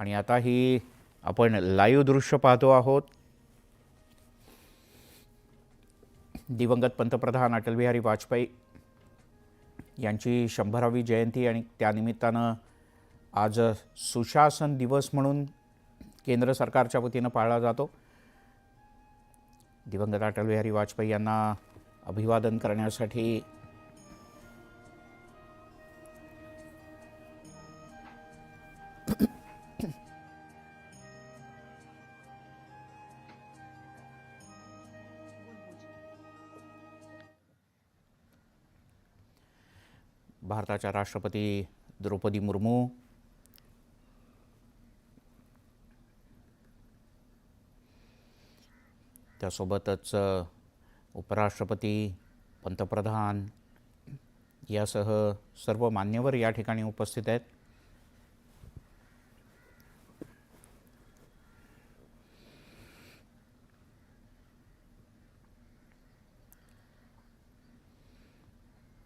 आणि आता ही आपण लाईव्ह दृश्य पाहतो आहोत. दिवंगत पंतप्रधान अटल बिहारी वाजपेयी यांची 100वी जयंती आणि त्यानिमित्तानं आज सुशासन दिवस म्हणून केंद्र सरकारच्या वतीनं पाळला जातो. दिवंगत अटल बिहारी वाजपेयी यांना अभिवादन करण्यासाठी भारताच्या राष्ट्रपती द्रौपदी मुर्मू, त्यासोबतच उपराष्ट्रपती, पंतप्रधान यासह सर्व मान्यवर या ठिकाणी उपस्थित आहेत.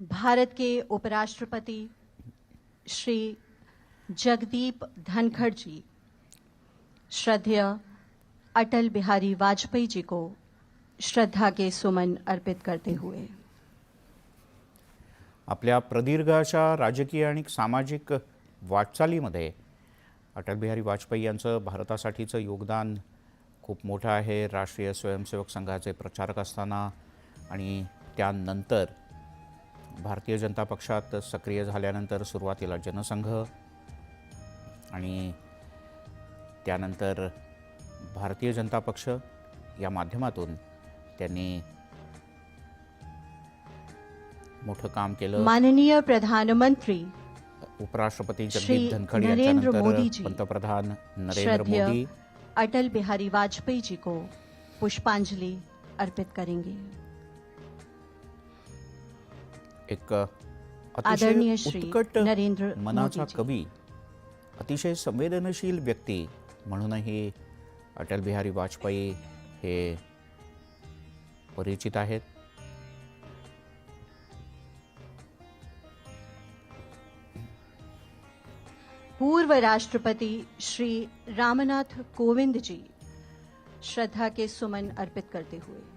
भारत के उपराष्ट्रपति श्री जगदीप धनखड़ जी श्रद्धेय अटल बिहारी वाजपेयी जी को श्रद्धा के सुमन अर्पित करते हुए आपल्या प्रदीर्घ अशा राजकीय आणि सामाजिक वाटचालीमध्ये अटल बिहारी वाजपेयी यांचं भारतासाठीचं योगदान खूप मोठं आहे. राष्ट्रीय स्वयंसेवक संघाचे प्रचारक असताना आणि त्यानंतर भारतीय जनता पक्षात सक्रिय झाल्यानंतर सुरुवातीला जनसंघ आणि त्यानंतर भारतीय जनता पक्ष या माध्यमातून त्यांनी मोठं काम केलं. माननीय प्रधानमंत्री उपराष्ट्रपती जगदीप धनखड़ यांच्यानंतर पंतप्रधान नरेंद्र मोदी अटल बिहारी वाजपेयी जी को पुष्पांजलि अर्पित करेंगे. एक अतिशय उत्कट मनाचा कवी, अतिशय संवेदनशील व्यक्ती म्हणूनही अटल बिहारी वाजपेयी हे परिचित आहेत. पूर्व राष्ट्रपति श्री रामनाथ कोविंद जी श्रद्धा के सुमन अर्पित करते हुए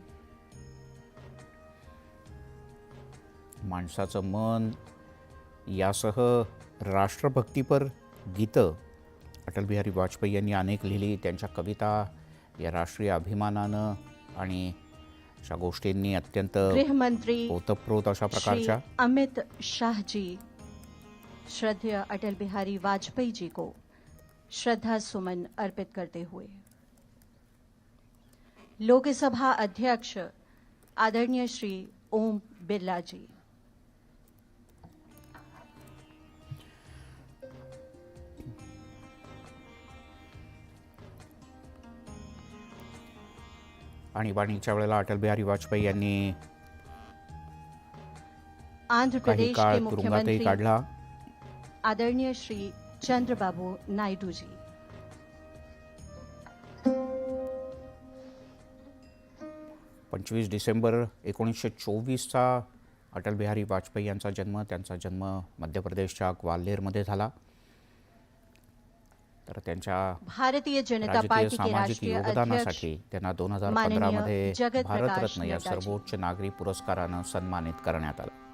माणसाचं मन यासह राष्ट्रभक्तीपर गीतं अटल बिहारी वाजपेयी यांनी अनेक लिहिली. त्यांच्या कविता या राष्ट्रीय अभिमानानं आणि अशा गोष्टींनी अत्यंत गृहमंत्री ओतप्रोत अशा प्रकारच्या अमित शाह जी श्रद्धेय अटल बिहारी वाजपेयी जी को श्रद्धा सुमन अर्पित करते हुए लोकसभा अध्यक्ष आदरणीय श्री ओम बिरला जी, आणीबाणीच्या वेळेला अटल बिहारी वाजपेयी यांनी आंध्र काही प्रदेश काळ के तुरुंगातही मुख्यमंत्री काढला. आदरणीय श्री चंद्रबाबू नायडू जी, 25 डिसेंबर 1924चा अटल बिहारी वाजपेयी यांचा जन्म. त्यांचा जन्म मध्य प्रदेशच्या ग्वाल्हेरमध्ये झाला. तर त्यांच्या भारतीय जनता राजकीय पार्टी के सामाजिक राष्ट्रीय योगदानासाठी अध्यक्ष त्यांना 2015 मध्ये जगत प्रकाश भारतरत्न या नड्डा जी. सर्वोच्च नागरी पुरस्कारानं सन्मानित करण्यात आलं.